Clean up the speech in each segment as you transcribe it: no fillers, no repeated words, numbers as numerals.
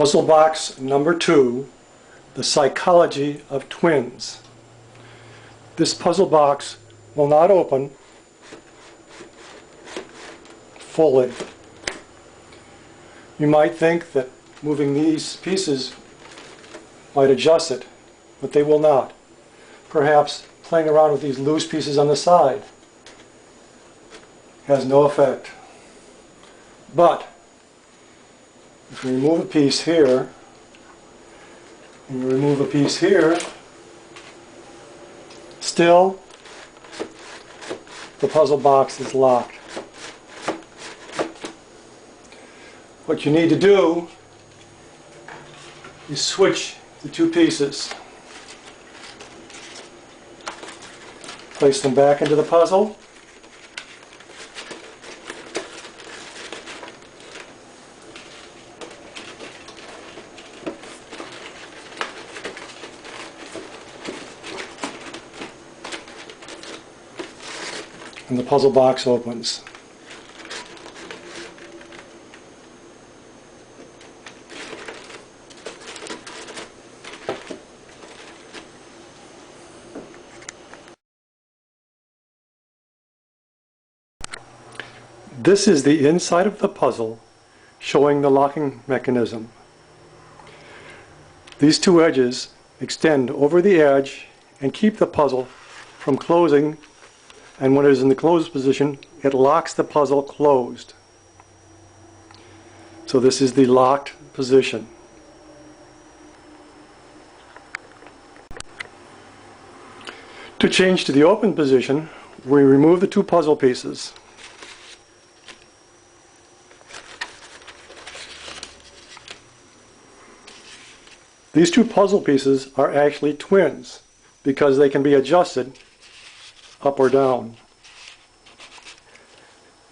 Puzzle box number 2, the psychology of twins. This puzzle box will not open fully. You might think that moving these pieces might adjust it, but they will not. Perhaps playing around with these loose pieces on the side has no effect. But if you remove a piece here, and you remove a piece here, still the puzzle box is locked. What you need to do is switch the two pieces. Place them back into the puzzle. And the puzzle box opens. This is the inside of the puzzle showing the locking mechanism. These two edges extend over the edge and keep the puzzle from closing, and when it is in the closed position, it locks the puzzle closed. So this is the locked position. To change to the open position, we remove the two puzzle pieces. These two puzzle pieces are actually twins because they can be adjusted up or down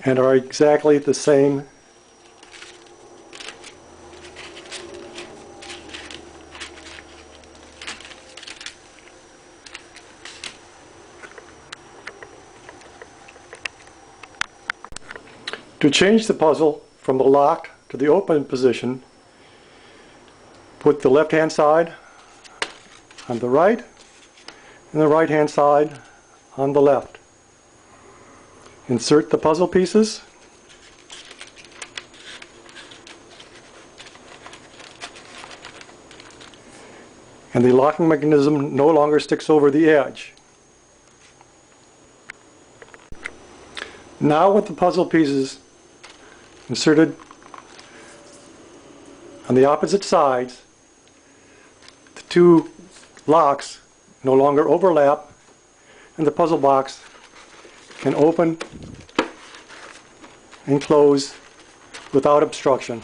and are exactly the same . To change the puzzle from the locked to the open position, put the left hand side on the right and the right hand side on the left. Insert the puzzle pieces . And the locking mechanism no longer sticks over the edge. Now with the puzzle pieces inserted on the opposite sides, the two locks no longer overlap and the puzzle box can open and close without obstruction.